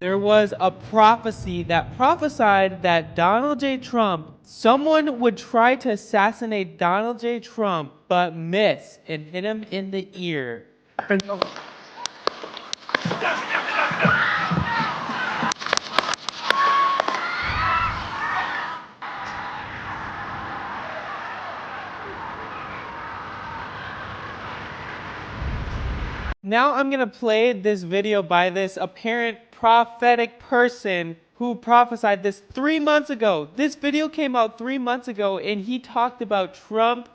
There was a prophecy that prophesied that Donald J. Trump, someone would try to assassinate Donald J. Trump, but miss and hit him in the ear. Now I'm going to play this video by this apparent prophetic person who prophesied this 3 months ago. This video came out 3 months ago, and he talked about Trump.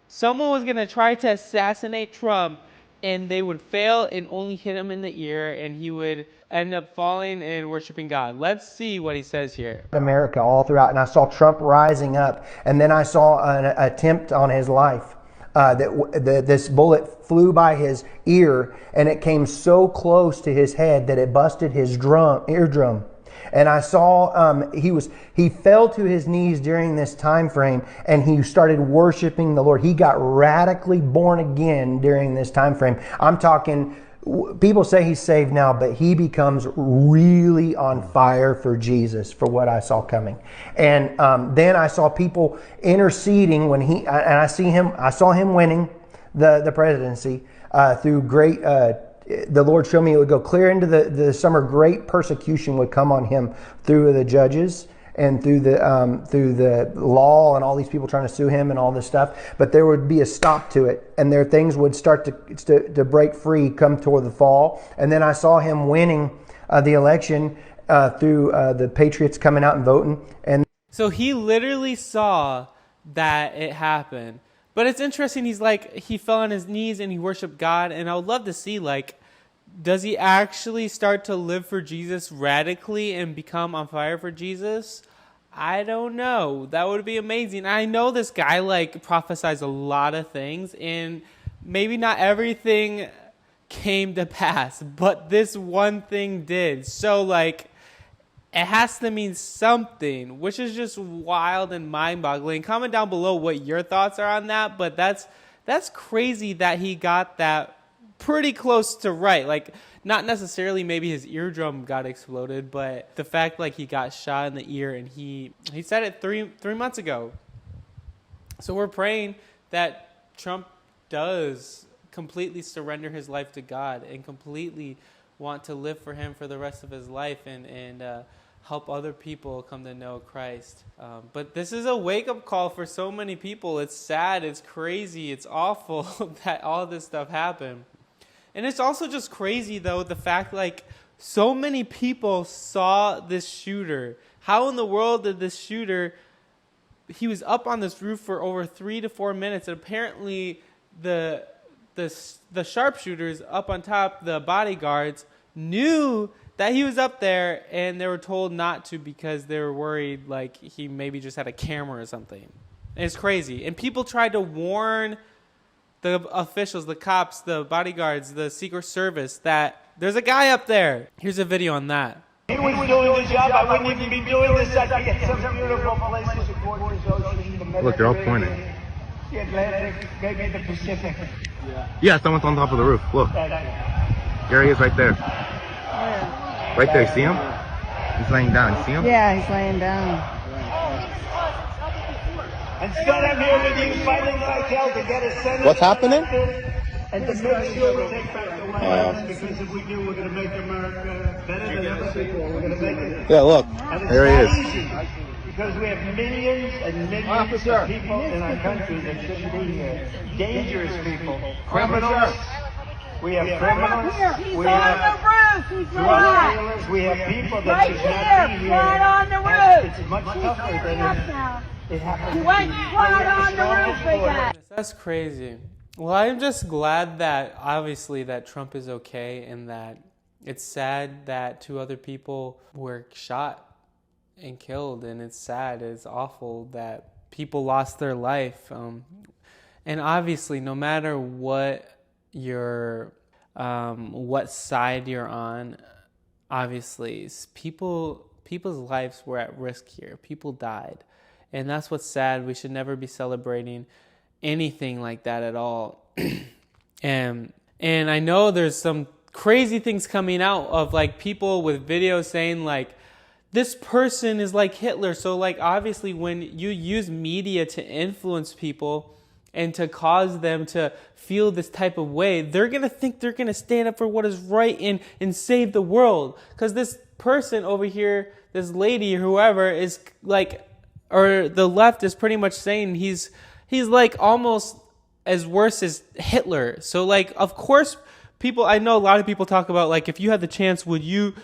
Someone was going to try to assassinate Trump, and they would fail and only hit him in the ear, and he would end up falling and worshiping God. Let's see what he says here. America all throughout, and I saw Trump rising up, and then I saw an attempt on his life. This bullet flew by his ear, and it came so close to his head that it busted his eardrum. And I saw he fell to his knees during this time frame, and he started worshiping the Lord. He got radically born again during this time frame. I'm talking, people say he's saved now, but he becomes really on fire for Jesus, for what I saw coming. And then I saw people interceding when I saw him winning the presidency through great. The Lord showed me it would go clear into the summer. Great persecution would come on him through the judges and through the law and all these people trying to sue him and all this stuff. But there would be a stop to it, and things would start to break free come toward the fall. And then I saw him winning the election through the Patriots coming out and voting. And so he literally saw that it happened. But it's interesting, he fell on his knees and he worshiped God, and I would love to see, does he actually start to live for Jesus radically and become on fire for Jesus? I don't know. That would be amazing. I know this guy, prophesies a lot of things, and maybe not everything came to pass, but this one thing did. So, it has to mean something, which is just wild and mind-boggling. Comment down below what your thoughts are on that, but that's crazy that he got that pretty close to right. Not necessarily maybe his eardrum got exploded, but the fact he got shot in the ear, and he said it three months ago. So we're praying that Trump does completely surrender his life to God and completely want to live for him for the rest of his life and help other people come to know Christ. But this is a wake-up call for so many people. It's sad, it's crazy, it's awful that all this stuff happened. And it's also just crazy, though, the fact so many people saw this shooter. How in the world did this shooter, he was up on this roof for over 3 to 4 minutes, and apparently the sharpshooters up on top, the bodyguards, knew that he was up there, and they were told not to because they were worried he maybe just had a camera or something. And it's crazy. And people tried to warn the officials, the cops, the bodyguards, the Secret Service that there's a guy up there. Here's a video on that. He was doing the job. I wouldn't even be doing this. I'd be at some beautiful places, the Portuguese Ocean, the Mediterranean. Look, they're all pointing. The Atlantic, maybe the Pacific. Yeah, someone's on top of the roof. Look. There he is right there. Right there, see him? He's laying down. See him? Yeah, he's laying down. And still I'm here with you fighting like hell to get a Senate. What's happening? And to make sure we take back the White House, because if we do, we're going to make America better than ever before. We're going to make it. Yeah, look. There he is. Easy, because we have millions and millions of people in our country that shouldn't be here. Dangerous people. Criminals. We have criminals. He's we on have the roof. He's drug dealers. We have people that right should not be here, here. right on the roof. It's much tougher He's than up now. it happens. He went right on the roof again. That's crazy. Well, I'm just glad that obviously that Trump is okay, and that it's sad that 2 other people were shot and killed, and it's sad, it's awful that people lost their life. And obviously, no matter what what side you're on, obviously people's lives were at risk here. People died, and that's what's sad. We should never be celebrating anything like that at all. and I know there's some crazy things coming out of like people with videos saying like, this person is like Hitler. So like obviously when you use media to influence people and to cause them to feel this type of way, they're going to think they're going to stand up for what is right and save the world. Because this person over here, this lady or whoever is like, or the left is pretty much saying he's like almost as worse as Hitler. So like, of course, people, I know a lot of people talk about like, if you had the chance, would you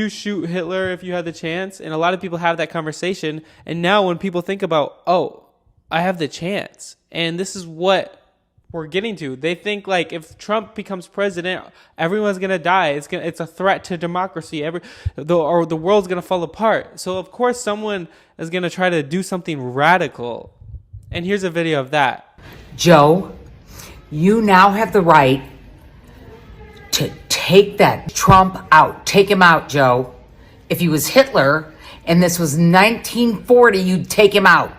shoot Hitler if you had the chance? And a lot of people have that conversation. And now when people think about, oh, I have the chance, and this is what we're getting to, they think like if Trump becomes president, everyone's gonna die. It's a threat to democracy. Or the world's gonna fall apart. So of course someone is gonna try to do something radical. And here's a video of that. Joe, you now have the right to take that Trump out. Take him out, Joe. If he was Hitler and this was 1940, you'd take him out.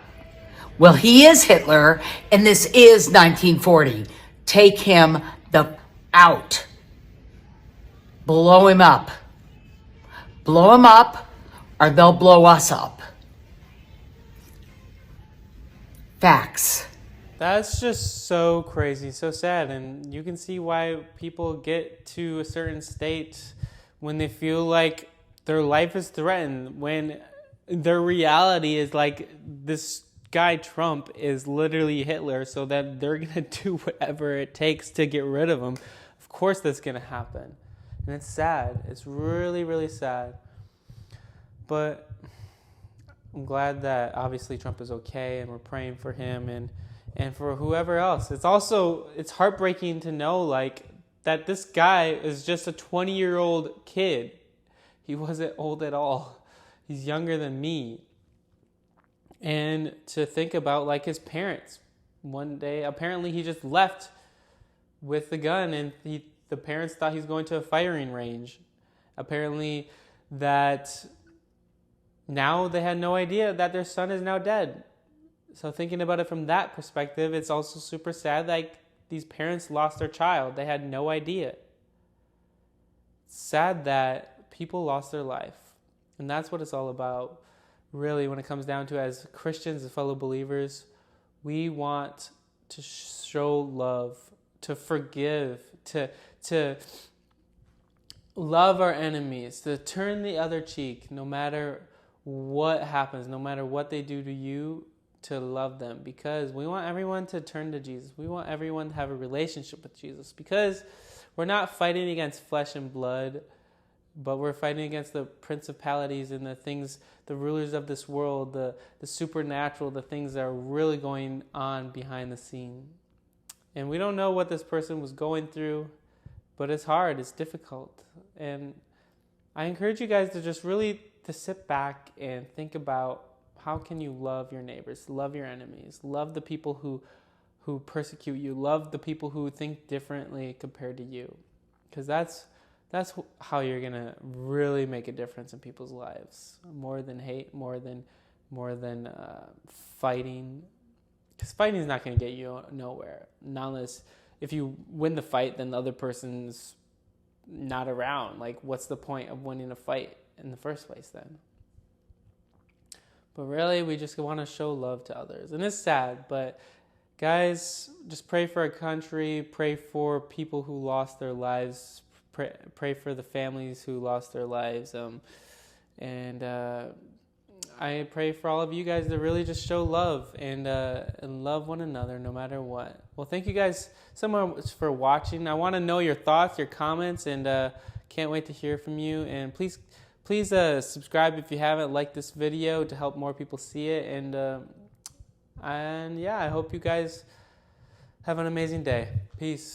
Well, he is Hitler and this is 1940. Take him out. Blow him up. Blow him up or they'll blow us up. Facts. That's just so crazy, so sad. And you can see why people get to a certain state when they feel like their life is threatened, when their reality is like this guy Trump is literally Hitler, so that they're going to do whatever it takes to get rid of him. Of course that's going to happen. And it's sad. It's really, really sad. But I'm glad that obviously Trump is okay and we're praying for him and for whoever else. It's heartbreaking to know like that this guy is just a 20-year-old kid. He wasn't old at all. He's younger than me. And to think about like his parents. One day, apparently he just left with the gun and the parents thought he was going to a firing range. Apparently that now they had no idea that their son is now dead. So thinking about it from that perspective, it's also super sad. Like these parents lost their child. They had no idea. It's sad that people lost their life. And that's what it's all about. Really, when it comes down to as Christians, as fellow believers, we want to show love, to forgive, to love our enemies, to turn the other cheek no matter what happens, no matter what they do to you, to love them, because we want everyone to turn to Jesus. We want everyone to have a relationship with Jesus, because we're not fighting against flesh and blood, but we're fighting against the principalities and the things, the rulers of this world, the supernatural, the things that are really going on behind the scene. And we don't know what this person was going through, but it's hard, it's difficult. And I encourage you guys to just really to sit back and think about how can you love your neighbors, love your enemies, love the people who persecute you, love the people who think differently compared to you. Because that's how you're going to really make a difference in people's lives. More than hate, more than fighting. Because fighting is not going to get you nowhere. Not unless if you win the fight, then the other person's not around. Like, what's the point of winning a fight in the first place then? But really, we just want to show love to others. And it's sad, but guys, just pray for our country. Pray for people who lost their lives. Pray for the families who lost their lives. And I pray for all of you guys to really just show love and love one another no matter what. Well, thank you guys so much for watching. I want to know your thoughts, your comments, and can't wait to hear from you. And please subscribe if you haven't. Like this video to help more people see it. And yeah, I hope you guys have an amazing day. Peace.